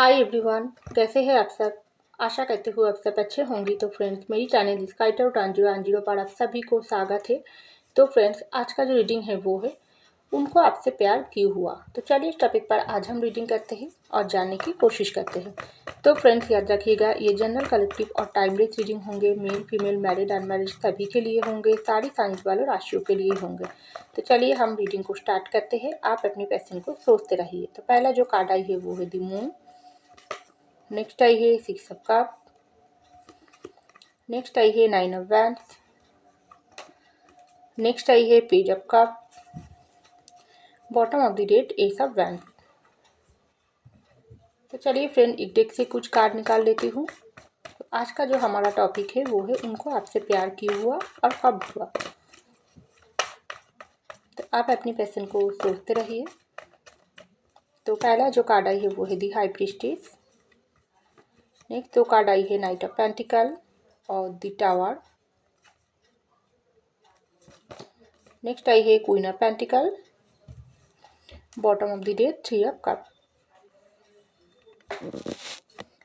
Hi everyone, कैसे हैं आप सब। आशा करते हुए आप सब अच्छे होंगे। तो फ्रेंड्स, मेरी चैनल स्काइटर टांजिरो पर आप सभी को स्वागत है। तो फ्रेंड्स, आज का जो रीडिंग है वो है उनको आपसे प्यार क्यों हुआ। तो चलिए इस टॉपिक पर आज हम रीडिंग करते हैं और जानने की कोशिश करते हैं। तो फ्रेंड्स, याद रखिएगा, ये जनरल, कलेक्टिव और टाइमलेस रीडिंग होंगे। मेल फीमेल मैरिड अनमैरिड सभी के लिए होंगे। सारी साइंस वालों राशियों के लिए होंगे। तो चलिए हम रीडिंग को स्टार्ट करते हैं। आप अपने पैशन को सोचते रहिए। तो पहला जो कार्ड आई है वो है द मून। नेक्स्ट आई है सिक्स ऑफ कप। नेक्स्ट आई है नाइन ऑफ वैंड्स। नेक्स्ट आई है page of cup. Bottom of the deck ace of wands. तो चलिए फ्रेंड, एक डेक से कुछ कार्ड निकाल लेती हूँ। तो आज का जो हमारा टॉपिक है वो है उनको आपसे प्यार क्यों हुआ और कब हुआ। तो आप अपनी पैशन को सोचते रहिए। तो पहला जो कार्ड आई है वो है दी हाई प्रीस्टेस। नेक्स्ट जो कार्ड आई है नाइट ऑफ पेंटिकल और द टावर। नेक्स्ट आई है queen of pentacle. Bottom of the deck three of cup.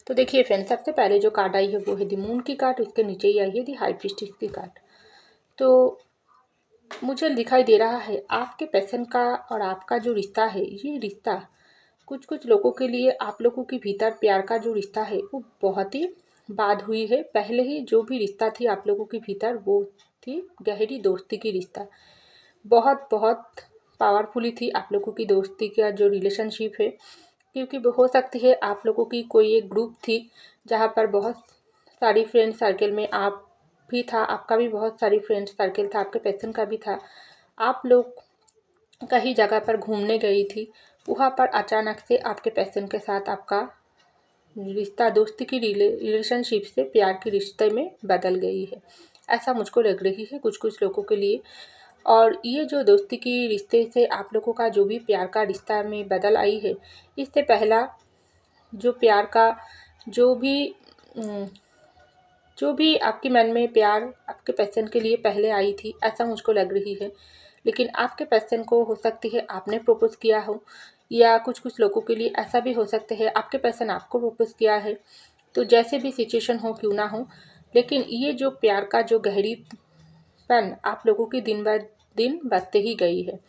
तो देखिए फ्रेंड्स, सबसे पहले जो कार्ड आई है वो है द मून की कार्ड। उसके नीचे ही आई है द हाई प्रीस्टेस की कार्ड। तो मुझे दिखाई दे रहा है आपके पैशन का और आपका जो रिश्ता है, ये रिश्ता कुछ कुछ लोगों के लिए, आप लोगों के भीतर प्यार का जो रिश्ता है वो बहुत ही बात हुई है। पहले ही जो भी रिश्ता थी आप लोगों के भीतर वो थी गहरी दोस्ती की रिश्ता। बहुत बहुत पावरफुली थी आप लोगों की दोस्ती का जो रिलेशनशिप है। क्योंकि हो सकती है आप लोगों की कोई एक ग्रुप थी जहाँ पर बहुत सारी फ्रेंड सर्कल में आप भी था, आपका भी बहुत सारी फ्रेंड सर्कल था, आपके पैशन का भी था। आप लोग कहीं जगह पर घूमने गई थी, वहाँ पर अचानक से आपके पैशन के साथ आपका रिश्ता दोस्ती की रिलेशनशिप से प्यार के रिश्ते में बदल गई है। ऐसा मुझको लग रही है कुछ कुछ लोगों के लिए। और ये जो दोस्ती की रिश्ते से आप लोगों का जो भी प्यार का रिश्ता में बदल आई है, इससे पहला जो प्यार का जो भी अम, जो भी आपके मन में प्यार आपके पैशन के लिए पहले आई थी, ऐसा मुझको लग रही है। लेकिन आपके पैशन को हो सकती है आपने प्रपोज किया हो, या कुछ कुछ लोगों के लिए ऐसा भी हो सकता है आपके पैशन आपको प्रपोज किया है। तो जैसे भी सिचुएशन हो क्यों ना हो, लेकिन ये जो प्यार का जो गहरीपन आप लोगों की दिन ब दिन बढ़ते ही गई है।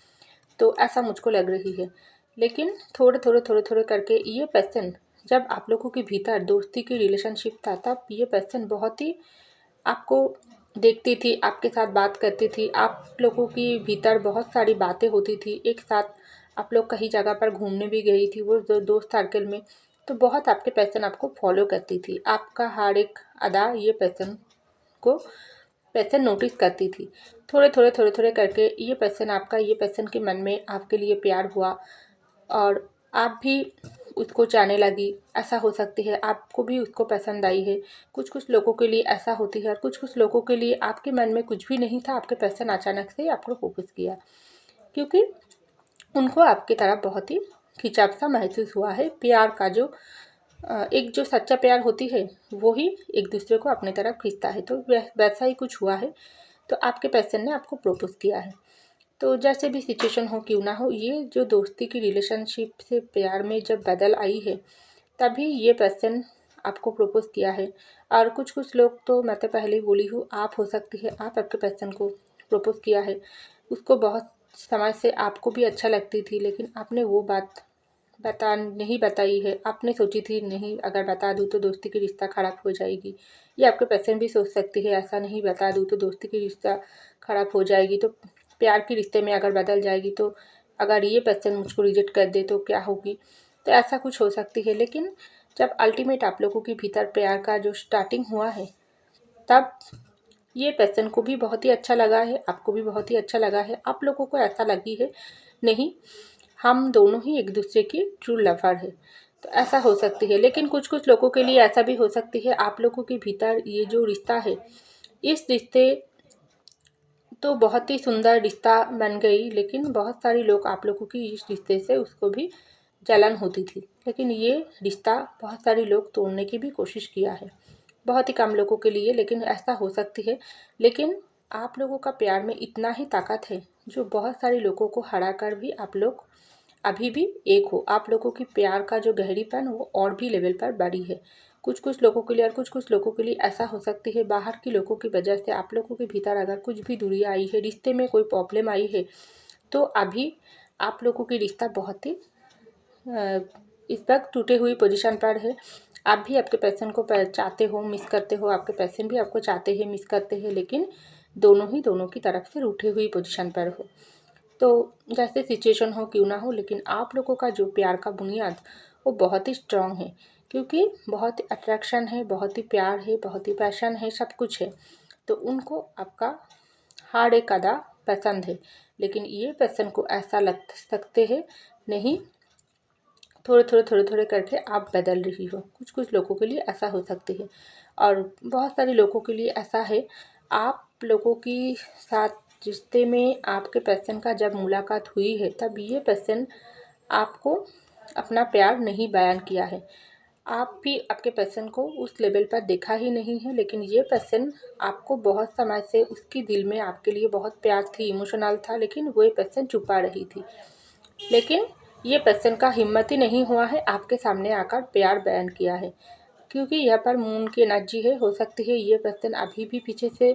तो ऐसा मुझको लग रही है। लेकिन थोड़े थोड़े करके ये पैशन, जब आप लोगों के भीतर दोस्ती की रिलेशनशिप था, तब ये पैशन बहुत ही आपको देखती थी, आपके साथ बात करती थी, आप लोगों की भीतर बहुत सारी बातें होती थी। एक साथ आप लोग कहीं जगह पर घूमने भी गई थी वो दोस्त सर्कल में। तो बहुत आपके पैशन आपको फॉलो करती थी, आपका हर एक अदा ये को पैशन नोटिस करती थी। थोड़े थोड़े करके ये पैशन आपका, ये पैशन के मन में आपके लिए प्यार हुआ और आप भी उसको चाहने लगी। ऐसा हो सकती है आपको भी उसको पसंद आई है। कुछ कुछ लोगों के लिए ऐसा होती है और कुछ कुछ लोगों के लिए आपके मन में कुछ भी नहीं था, आपके पैशन अचानक से आपको फोकस किया, क्योंकि उनको आपकी तरफ बहुत ही खिंचाव सा महसूस हुआ है। प्यार का जो एक जो सच्चा प्यार होती है वो ही एक दूसरे को अपनी तरफ खींचता है। तो वैसा ही कुछ हुआ है। तो आपके पैशन ने आपको प्रपोज किया है। तो जैसे भी सिचुएशन हो क्यों ना हो, ये जो दोस्ती की रिलेशनशिप से प्यार में जब बदल आई है, तभी ये पर्सन आपको प्रपोज किया है। और कुछ कुछ लोग, तो मैं तो पहले ही बोली हूँ, आप हो सकती है आप आपके पर्सन को प्रपोज किया है, उसको बहुत समय से आपको भी अच्छा लगती थी, लेकिन आपने वो बात नहीं बताई है। आपने सोची थी नहीं, अगर बता दूँ तो दोस्ती की रिश्ता ख़राब हो जाएगी। ये आपके पर्सन भी सोच सकती है, ऐसा नहीं बता दूँ तो दोस्ती की रिश्ता ख़राब हो जाएगी, तो प्यार के रिश्ते में अगर बदल जाएगी, तो अगर ये पर्सन मुझको रिजेक्ट कर दे तो क्या होगी। तो ऐसा कुछ हो सकती है। लेकिन जब अल्टीमेट आप लोगों के भीतर प्यार का जो स्टार्टिंग हुआ है, तब ये पर्सन को भी बहुत ही अच्छा लगा है, आपको भी बहुत ही अच्छा लगा है। आप लोगों को ऐसा लगी है नहीं, हम दोनों ही एक दूसरे की ट्रू लवर है। तो ऐसा हो सकती है। लेकिन कुछ कुछ लोगों के लिए ऐसा भी हो सकती है, आप लोगों के भीतर ये जो रिश्ता है, इस रिश्ते तो बहुत ही सुंदर रिश्ता बन गई, लेकिन बहुत सारे लोग आप लोगों की इस रिश्ते से उसको भी जलन होती थी। लेकिन ये रिश्ता बहुत सारे लोग तोड़ने की भी कोशिश किया है, बहुत ही कम लोगों के लिए, लेकिन ऐसा हो सकती है। लेकिन आप लोगों का प्यार में इतना ही ताकत है जो बहुत सारे लोगों को हरा कर भी आप लोग अभी भी एक हो। आप लोगों की प्यार का जो गहरीपन वो और भी लेवल पर बढ़ी है। कुछ कुछ लोगों के लिए और कुछ कुछ लोगों के लिए ऐसा हो सकती है, बाहर के लोगों की वजह से आप लोगों के भीतर अगर कुछ भी दूरी आई है, रिश्ते में कोई प्रॉब्लम आई है, तो अभी आप लोगों की रिश्ता बहुत ही इस वक्त टूटे हुई पोजीशन पर है। आप भी आपके पर्सन को चाहते हो, मिस करते हो, आपके पर्सन भी आपको चाहते हैं, मिस करते हैं, लेकिन दोनों की तरफ से रूठे हुई पोजीशन पर हो। तो जैसे सिचुएशन हो क्यों ना हो, लेकिन आप लोगों का जो प्यार का बुनियाद वो बहुत ही स्ट्रांग है, क्योंकि बहुत ही अट्रैक्शन है, बहुत ही प्यार है, बहुत ही पैशन है, सब कुछ है। तो उनको आपका हार्ड एक अदा पसंद है, लेकिन ये पर्सन को ऐसा लग सकते हैं नहीं, थोड़े थोड़े करके आप बदल रही हो। कुछ कुछ लोगों के लिए ऐसा हो सकती है और बहुत सारे लोगों के लिए ऐसा है। आप लोगों की साथ रिश्ते में आपके पर्सन का जब मुलाकात हुई है, तब ये पर्सन आपको अपना प्यार नहीं बयान किया है। आप भी आपके पर्सन को उस लेवल पर देखा ही नहीं है, लेकिन ये पर्सन आपको बहुत समय से उसकी दिल में आपके लिए बहुत प्यार थी, इमोशनल था, लेकिन वो पर्सन छुपा रही थी। लेकिन ये पर्सन का हिम्मत ही नहीं हुआ है आपके सामने आकर प्यार बयान किया है, क्योंकि यह पर मून की एनर्जी है। हो सकती है ये पर्सन अभी भी पीछे से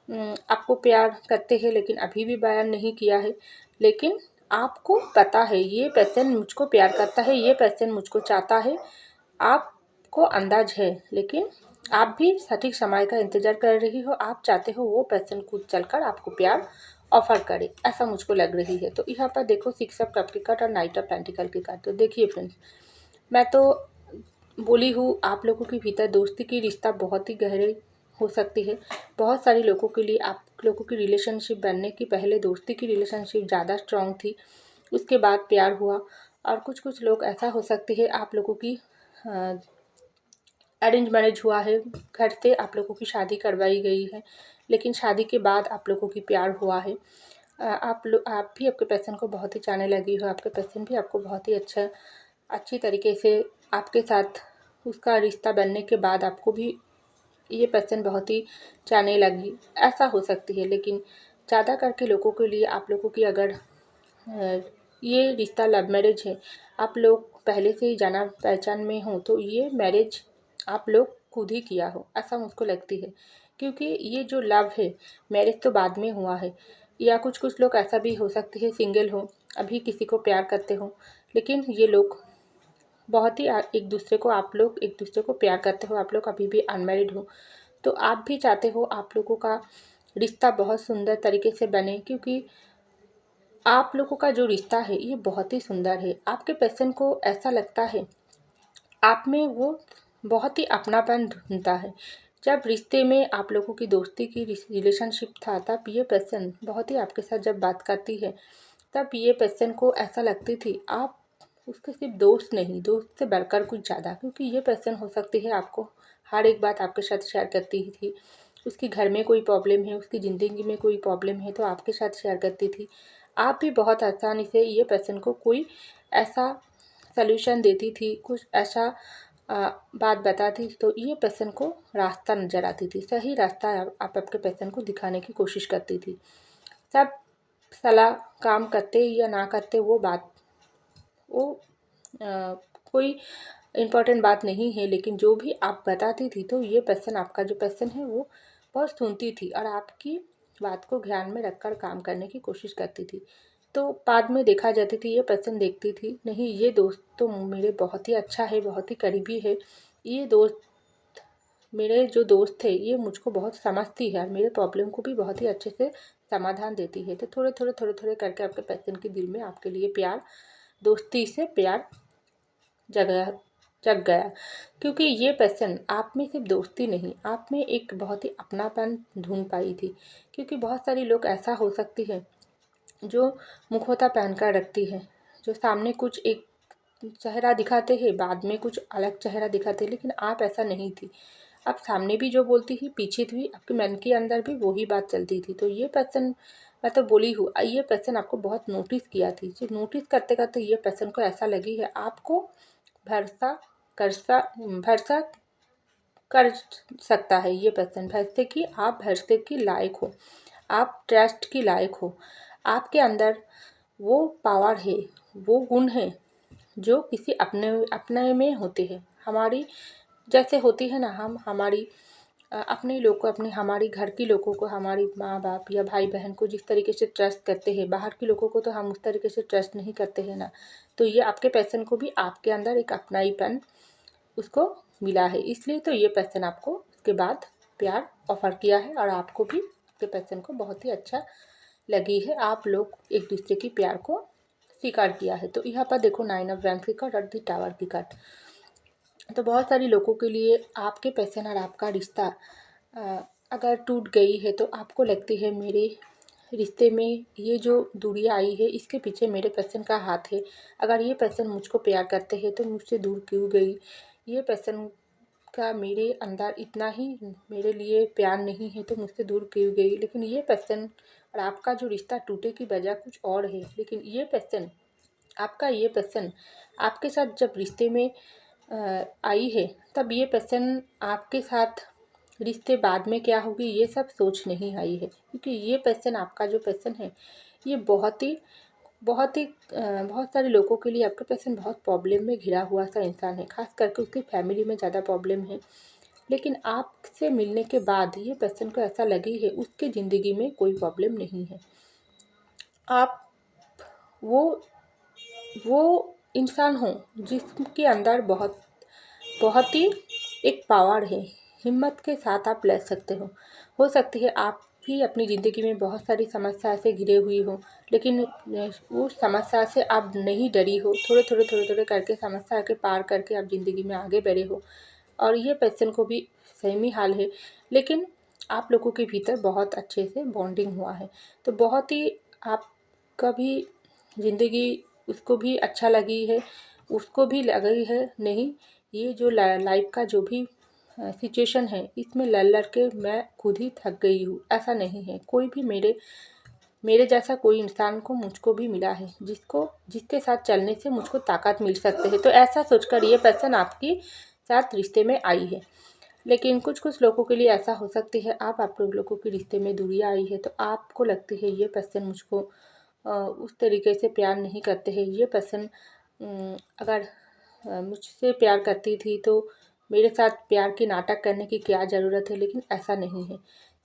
आपको प्यार करते हैं, लेकिन अभी भी बयान नहीं किया है। लेकिन आपको पता है ये पर्सन मुझको प्यार करता है, ये पर्सन मुझको चाहता है, आपको अंदाज है, लेकिन आप भी सटीक समय का इंतज़ार कर रही हो। आप चाहते हो वो पर्सन खुद चलकर आपको प्यार ऑफ़र करे, ऐसा मुझको लग रही है। तो यहाँ पर देखो 6 ऑफ कप की कार्ड और नाइट ऑफ पेंटिकल की कार्ड। तो देखिए फ्रेंड्स, मैं तो बोली हूँ आप लोगों के भीतर दोस्ती की रिश्ता बहुत ही गहरे हो सकती है। बहुत सारे लोगों के लिए आप लोगों की रिलेशनशिप बनने की पहले दोस्ती की रिलेशनशिप ज़्यादा स्ट्रॉन्ग थी, उसके बाद प्यार हुआ। और कुछ कुछ लोग ऐसा हो सकती है आप लोगों की अरेंज मैरिज हुआ है, घर से आप लोगों की शादी करवाई गई है, लेकिन शादी के बाद आप लोगों की प्यार हुआ है। आप भी आपके पर्सन को बहुत ही चाहने लगी हो, आपके पर्सन भी आपको बहुत ही अच्छी तरीके से आपके साथ उसका रिश्ता बनने के बाद आपको भी ये पर्सन बहुत ही चाहने लगी, ऐसा हो सकती है। लेकिन ज़्यादा करके लोगों के लिए आप लोगों की अगर ये रिश्ता लव मैरिज है, आप लोग पहले से ही जाना पहचान में हो, तो ये मैरिज आप लोग खुद ही किया हो, ऐसा मुझको लगती है। क्योंकि ये जो लव है, मैरिज तो बाद में हुआ है। या कुछ कुछ लोग ऐसा भी हो सकते हैं सिंगल हो, अभी किसी को प्यार करते हो, लेकिन ये लोग बहुत ही एक दूसरे को आप लोग एक दूसरे को प्यार करते हो, आप लोग अभी भी अनमैरिड हो। तो आप भी चाहते हो आप लोगों का रिश्ता बहुत सुंदर तरीके से बने, क्योंकि आप लोगों का जो रिश्ता है ये बहुत ही सुंदर है। आपके पर्सन को ऐसा लगता है आप में वो बहुत ही अपनापन ढूंढता है। जब रिश्ते में आप लोगों की दोस्ती की रिलेशनशिप था, तब ये पर्सन बहुत ही आपके साथ जब बात करती है, तब ये पर्सन को ऐसा लगती थी आप उसके सिर्फ दोस्त नहीं, दोस्त से बढ़कर कुछ ज़्यादा। क्योंकि ये पर्सन हो सकती है आपको हर एक बात आपके साथ शेयर करती ही थी। उसके घर में कोई प्रॉब्लम है, उसकी ज़िंदगी में कोई प्रॉब्लम है, तो आपके साथ शेयर करती थी। आप भी बहुत आसानी से ये पर्सन को कोई ऐसा सॉल्यूशन देती थी, कुछ ऐसा बात बताती, तो ये पर्सन को रास्ता नज़र आती थी, सही रास्ता आप आपके पर्सन को दिखाने की कोशिश करती थी। सब सलाह काम करते या ना करते वो बात वो कोई इम्पोर्टेंट बात नहीं है, लेकिन जो भी आप बताती थी, तो ये पर्सन आपका जो पर्सन है वो बहुत सुनती थी और आपकी बात को ध्यान में रखकर काम करने की कोशिश करती थी। तो बाद में देखा जाती थी ये पर्सन देखती थी नहीं, ये दोस्त तो मेरे बहुत ही अच्छा है, बहुत ही करीबी है, ये दोस्त मेरे जो दोस्त थे ये मुझको बहुत समझती है और मेरे प्रॉब्लम को भी बहुत ही अच्छे से समाधान देती है। तो थोड़े थोड़े करके आपके पर्सन के दिल में आपके लिए प्यार, दोस्ती से प्यार जगह जग गया। क्योंकि ये पर्सन आप में सिर्फ दोस्ती नहीं, आप में एक बहुत ही अपनापन ढूंढ पाई थी। क्योंकि बहुत सारी लोग ऐसा हो सकती है जो मुखौटा पहन कर रखती है, जो सामने कुछ एक चेहरा दिखाते हैं, बाद में कुछ अलग चेहरा दिखाते हैं, लेकिन आप ऐसा नहीं थी। आप सामने भी जो बोलती थी, पीछे भी आपके मन के अंदर भी वही बात चलती थी। तो ये पर्सन, मैं तो बोली हूँ, ये पर्सन आपको बहुत नोटिस किया थी। जो नोटिस करते करते ये पर्सन को ऐसा लगी है आपको भरोसा भरोसा कर सकता है। ये पर्सन भरोसे की, आप भरोसे की लायक हो, आप ट्रस्ट की लायक हो। आपके अंदर वो पावर है, वो गुण है जो किसी अपने अपने में होते हैं। हमारी जैसे होती है ना, हम हमारी अपने लोग को, अपने हमारी घर के लोगों को, हमारी माँ बाप या भाई बहन को जिस तरीके से ट्रस्ट करते हैं, बाहर के लोगों को तो हम उस तरीके से ट्रस्ट नहीं करते हैं ना। तो ये आपके पर्सन को भी आपके अंदर एक अपनाईपन उसको मिला है, इसलिए तो ये पर्सन आपको उसके बाद प्यार ऑफर किया है और आपको भी आपके पर्सन को बहुत ही अच्छा लगी है। आप लोग एक दूसरे की प्यार को स्वीकार किया है। तो यहाँ पर देखो 9 ऑफ वैंड्स की कार्ड और द टावर की कार्ड। तो बहुत सारे लोगों के लिए आपके पर्सन और आपका रिश्ता अगर टूट गई है तो आपको लगती है मेरे रिश्ते में ये जो दूरियां आई है इसके पीछे मेरे पर्सन का हाथ है। अगर ये पर्सन मुझको प्यार करते हैं तो मुझसे दूर क्यों गई, ये पर्सन का मेरे अंदर इतना ही मेरे लिए प्यार नहीं है तो मुझसे दूर क्यों गई। लेकिन ये पर्सन और आपका जो रिश्ता टूटे की वजह कुछ और है। लेकिन ये पर्सन, आपका ये पर्सन आपके साथ जब रिश्ते में आई है तब ये पर्सन आपके साथ रिश्ते बाद में क्या होगी ये सब सोच नहीं आई है। क्योंकि ये पर्सन, आपका जो पर्सन है, ये बहुत सारे लोगों के लिए आपका पर्सन बहुत प्रॉब्लम में घिरा हुआ सा इंसान है। खास करके उसकी फैमिली में ज़्यादा प्रॉब्लम है। लेकिन आपसे मिलने के बाद ये पर्सन को ऐसा लगी है उसके ज़िंदगी में कोई प्रॉब्लम नहीं है। आप वो वो इंसान हो जिसके अंदर बहुत बहुत ही एक पावर है। हिम्मत के साथ आप लड़ सकते हो सकती है आप भी अपनी ज़िंदगी में बहुत सारी समस्या से घिरे हुई हो, लेकिन उस समस्या से आप नहीं डरी हो। थोड़े करके समस्या के पार करके आप ज़िंदगी में आगे बढ़े हो। और ये पर्सन को भी सेम ही हाल है, लेकिन आप लोगों के भीतर बहुत अच्छे से बॉन्डिंग हुआ है। तो बहुत ही आपका भी ज़िंदगी उसको भी अच्छा लगी है, उसको भी लगी है नहीं। ये जो लाइफ का जो भी सिचुएशन है इसमें लड़ लड़ के मैं खुद ही थक गई हूँ, ऐसा नहीं है। कोई भी मेरे मेरे जैसा कोई इंसान को मुझको भी मिला है जिसके साथ चलने से मुझको ताकत मिल सकते है। तो ऐसा सोचकर ये पर्सन आपकी साथ रिश्ते में आई है। लेकिन कुछ कुछ लोगों के लिए ऐसा हो सकती है आप लोगों के रिश्ते में दूरियां आई है तो आपको लगती है ये पर्सन मुझको उस तरीके से प्यार नहीं करते हैं। ये पर्सन अगर मुझसे प्यार करती थी तो मेरे साथ प्यार के नाटक करने की क्या ज़रूरत है। लेकिन ऐसा नहीं है।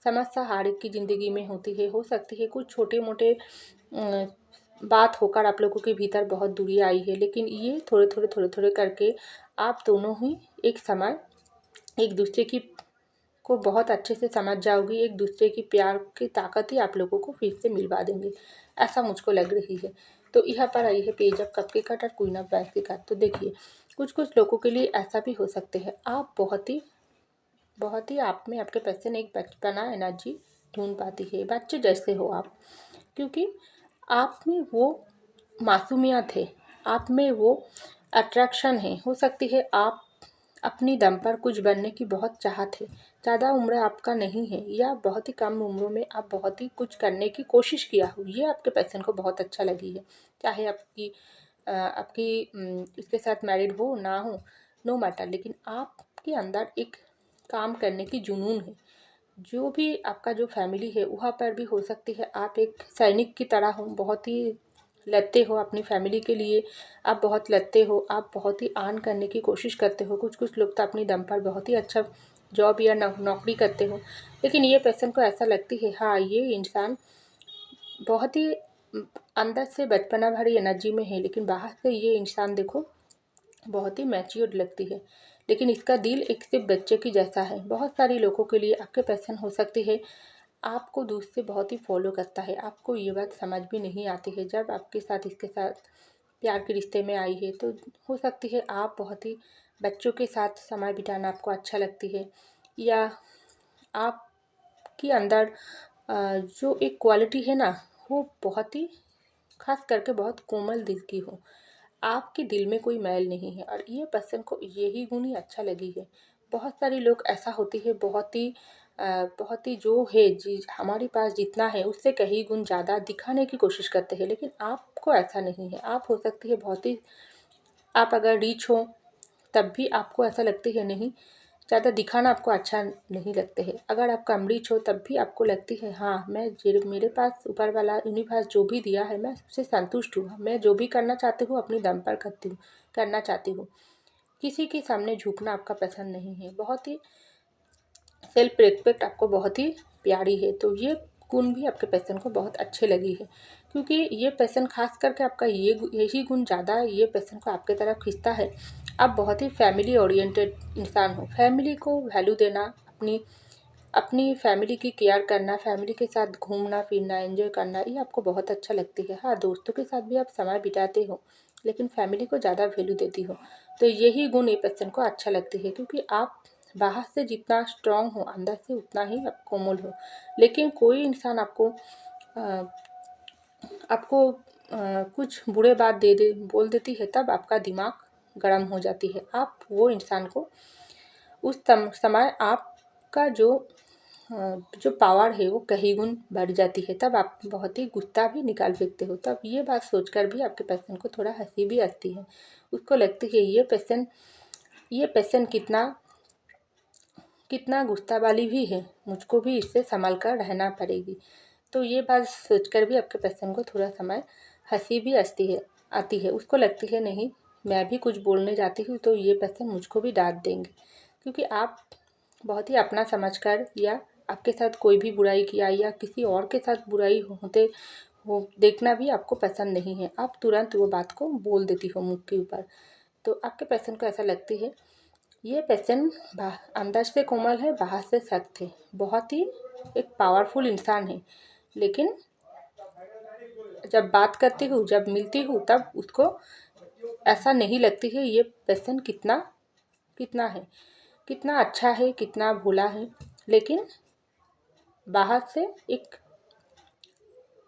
समस्या हर एक की ज़िंदगी में होती है। हो सकती है कुछ छोटे मोटे बात होकर आप लोगों के भीतर बहुत दूरी आई है। लेकिन ये थोड़े करके आप दोनों ही एक समय एक दूसरे की को बहुत अच्छे से समझ जाओगी। एक दूसरे की प्यार की ताकत ही आप लोगों को फिर से मिलवा देंगे, ऐसा मुझको लग रही है। तो यहाँ पर आई है पेज ऑफ कप की कार्ड और क्वीन ऑफ वैंड्स की कार्ड। तो देखिए कुछ लोगों के लिए ऐसा भी हो सकते हैं आप बहुत ही आप में आपके पर्सन एक बचपना एनर्जी ढूंढ पाती है। बच्चे जैसे हो आप, क्योंकि आप में वो मासूमियत है, आप में वो अट्रैक्शन है। हो सकती है आप अपनी दम पर कुछ बनने की बहुत चाहत है। ज़्यादा उम्र आपका नहीं है या बहुत ही कम उम्र में आप बहुत ही कुछ करने की कोशिश किया हो, ये आपके पर्सन को बहुत अच्छा लगी है। चाहे आपकी इसके साथ मैरिड हो ना हो, नो मैटर, लेकिन आपके अंदर एक काम करने की जुनून है। जो भी आपका जो फैमिली है वहाँ पर भी हो सकती है आप एक सैनिक की तरह हो, बहुत ही लड़ते हो अपनी फैमिली के लिए। आप बहुत लड़ते हो, आप बहुत ही अर्न करने की कोशिश करते हो। कुछ लोग तो अपनी दम पर बहुत ही अच्छा जॉब या नौकरी करते हो। लेकिन ये पर्सन को ऐसा लगती है हाँ ये इंसान बहुत ही अंदर से बचपना भरी एनर्जी में है, लेकिन बाहर से ये इंसान देखो बहुत ही मैच्योर्ड लगती है। लेकिन इसका दिल एक सिर्फ बच्चे की जैसा है। बहुत सारे लोगों के लिए आपके पर्सन हो सकती है आपको दूर से बहुत ही फॉलो करता है। आपको ये बात समझ भी नहीं आती है जब आपके साथ इसके साथ प्यार के रिश्ते में आई है। तो हो सकती है आप बहुत ही बच्चों के साथ समय बिताना आपको अच्छा लगती है, या आपके अंदर जो एक क्वालिटी है ना वो बहुत ही खास करके बहुत कोमल दिल की हो। आपके दिल में कोई मैल नहीं है और ये पर्सन को यही गुण ही अच्छा लगी है। बहुत सारे लोग ऐसा होती है बहुत ही जो है जी हमारे पास जितना है उससे कहीं गुण ज़्यादा दिखाने की कोशिश करते हैं। लेकिन आपको ऐसा नहीं है। आप हो सकती है बहुत ही, आप अगर रीच हो तब भी आपको ऐसा लगती है नहीं ज़्यादा दिखाना आपको अच्छा नहीं लगते है। अगर आप कम रिच हो तब भी आपको लगती है हाँ मेरे पास ऊपर वाला यूनिवर्स जो भी दिया है मैं उससे संतुष्ट हूँ, मैं जो भी करना चाहती हूँ अपनी दम पर करना चाहती हूँ। किसी के सामने झुकना आपका पसंद नहीं है। बहुत ही सेल्फ रिस्पेक्ट आपको बहुत ही प्यारी है। तो ये गुण भी आपके पर्सन को बहुत अच्छे लगी है, क्योंकि ये पर्सन खास करके आपका यही गुण ज़्यादा ये पर्सन को आपके तरफ खींचता है। आप बहुत ही फैमिली ओरिएंटेड इंसान हो। फैमिली को वैल्यू देना, अपनी अपनी फैमिली की केयर करना, फैमिली के साथ घूमना फिरना, एंजॉय करना, ये आपको बहुत अच्छा लगती है। हाँ, दोस्तों के साथ भी आप समय बिताते हो, लेकिन फैमिली को ज़्यादा वैल्यू देती हो। तो यही गुण ये पर्सन को अच्छा लगती है, क्योंकि आप बाहर से जितना स्ट्रांग हो अंदर से उतना ही आप कोमल हो। लेकिन कोई इंसान आपको कुछ बुरे बात बोल देती है, तब आपका दिमाग गर्म हो जाती है। आप वो इंसान को उस समय आपका जो पावर है वो कहीं गुण बढ़ जाती है, तब आप बहुत ही गुस्सा भी निकाल फेंकते हो। तब ये बात सोचकर भी आपके पर्सन को थोड़ा हंसी भी आती है। उसको लगती है ये पर्सन कितना गुस्सा वाली भी है, मुझको भी इससे संभल कर रहना पड़ेगी। तो ये बात सोचकर भी आपके पर्सन को थोड़ा समय हंसी भी आती है। उसको लगती है नहीं, मैं भी कुछ बोलने जाती हूँ तो ये पर्सन मुझको भी डांट देंगे, क्योंकि आप बहुत ही अपना समझकर या आपके साथ कोई भी बुराई किया या किसी और के साथ बुराई होते हो देखना भी आपको पसंद नहीं है। आप तुरंत वो बात को बोल देती हो मुँह के ऊपर। तो आपके पर्सन को ऐसा लगती है ये पर्सन अंदर से कोमल है, बाहर से सख्त है, बहुत ही एक पावरफुल इंसान है। लेकिन जब बात करती हूँ, जब मिलती हूँ, तब उसको ऐसा नहीं लगती है ये पर्सन कितना कितना है, कितना अच्छा है, कितना भोला है। लेकिन बाहर से एक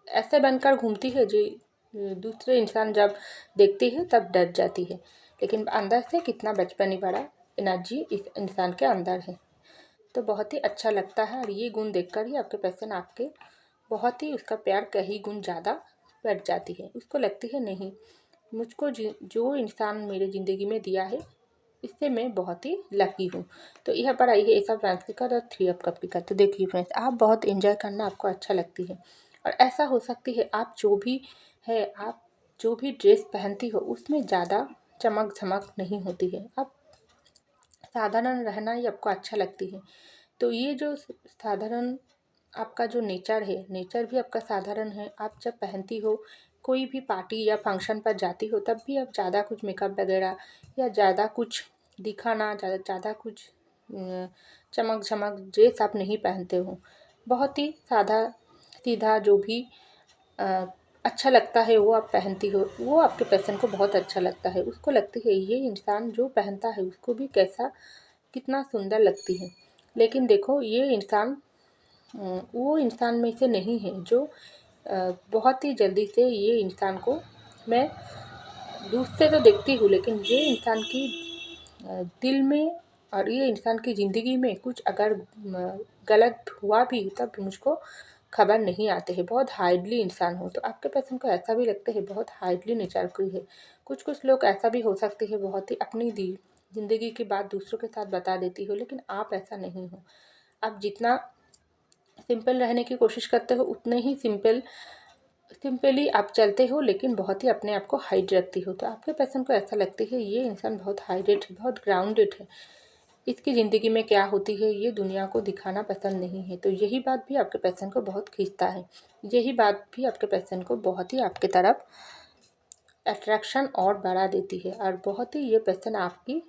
ऐसे बनकर घूमती है जो दूसरे इंसान जब देखती है तब डर जाती है। लेकिन अंदर से कितना बचपनी भरा एनर्जी इस इंसान के अंदर है। तो बहुत ही अच्छा लगता है, और ये गुण देखकर ही आपके पर्सन आपके बहुत ही उसका प्यार कहीं गुण ज़्यादा बढ़ जाती है। उसको लगती है नहीं, मुझको जो इंसान मेरे ज़िंदगी में दिया है इससे मैं बहुत ही लकी हूँ। तो यहाँ पर आई है ऐसा फैंसी का और 3 ऑफ कप का। तो देखिए फ्रेंड्स, आप बहुत एंजॉय करना आपको अच्छा लगती है, और ऐसा हो सकती है आप जो भी ड्रेस पहनती हो उसमें ज़्यादा चमक झमक नहीं होती है। आप साधारण रहना ही आपको अच्छा लगती है। तो ये जो साधारण आपका जो नेचर भी आपका साधारण है। आप जब पहनती हो, कोई भी पार्टी या फंक्शन पर जाती हो, तब भी आप ज़्यादा कुछ मेकअप वगैरह या ज़्यादा कुछ दिखाना, ज़्यादा कुछ चमक झमक ड्रेस आप नहीं पहनते हो। बहुत ही सादा सीधा जो भी अ, अच्छा लगता है वो आप पहनती हो, वो आपके पर्सन को बहुत अच्छा लगता है। उसको लगती है ये इंसान जो पहनता है उसको भी कितना सुंदर लगती है। लेकिन देखो ये इंसान वो इंसान में से नहीं है जो बहुत ही जल्दी से ये इंसान को मैं दूर से तो देखती हूँ, लेकिन ये इंसान की दिल में और ये इंसान की ज़िंदगी में कुछ अगर गलत हुआ भी तब मुझको खबर नहीं आते है। बहुत हार्डली इंसान हो। तो आपके पर्सन को ऐसा भी लगता है बहुत हार्डली नेचर कोई है। कुछ लोग ऐसा भी हो सकते हैं बहुत ही अपनी ज़िंदगी की बात दूसरों के साथ बता देती हो, लेकिन आप ऐसा नहीं हो। आप जितना सिंपल रहने की कोशिश करते हो उतने ही सिंपली आप चलते हो, लेकिन बहुत ही अपने आप को हाइड रखती हो। तो आपके पर्सन को ऐसा लगती है ये इंसान बहुत हाइडेड है, बहुत ग्राउंडेड है, इसकी ज़िंदगी में क्या होती है ये दुनिया को दिखाना पसंद नहीं है। तो यही बात भी आपके पर्सन को बहुत खींचता है। यही बात भी आपके पर्सन को बहुत ही आपके तरफ अट्रैक्शन और बढ़ा देती है। और बहुत ही ये पर्सन आपकी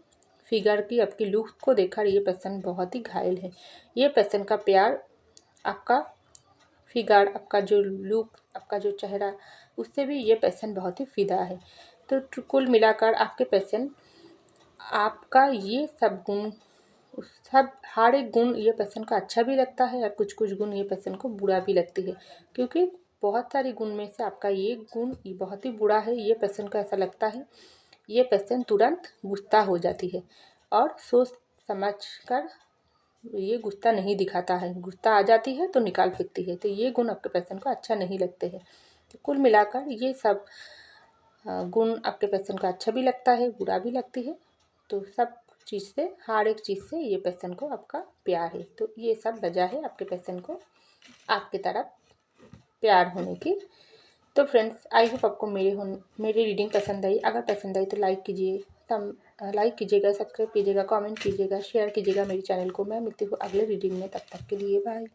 फिगर की, आपकी लुक को देखकर ये पर्सन बहुत ही घायल है। ये पर्सन का प्यार आपका फिगर, आपका जो लुक, आपका जो चेहरा, उससे भी ये पर्सन बहुत ही फ़िदा है। तो कुल मिलाकर आपके पर्सन आपका ये सब गुण, सब हर एक गुण ये पर्सन को अच्छा भी लगता है, और कुछ गुण ये पर्सन को बुरा भी लगती है। क्योंकि बहुत सारे गुण में से आपका ये गुण ये बहुत ही बुरा है। ये पर्सन को ऐसा लगता है ये पर्सन तुरंत गुस्सा हो जाती है, और सोच समझ कर ये गुस्सा नहीं दिखाता है। गुस्सा आ जाती है तो निकाल फेंकती है। तो ये गुण आपके पर्सन को अच्छा नहीं लगते हैं। तो कुल मिलाकर ये सब गुण आपके पर्सन को अच्छा भी लगता है, बुरा भी लगती है। तो सब चीज़ से, हर एक चीज़ से ये पर्सन को आपका प्यार है। तो ये सब वजह है आपके पर्सन को आपकी तरफ प्यार होने की। तो फ्रेंड्स, आई होप आपको मेरी रीडिंग पसंद आई। अगर पसंद आई तो लाइक कीजिए, लाइक कीजिएगा, सब्सक्राइब कीजिएगा, कमेंट कीजिएगा, शेयर कीजिएगा मेरे चैनल को। मैं मिलती हूँ अगले रीडिंग में, तब तक के लिए बाय।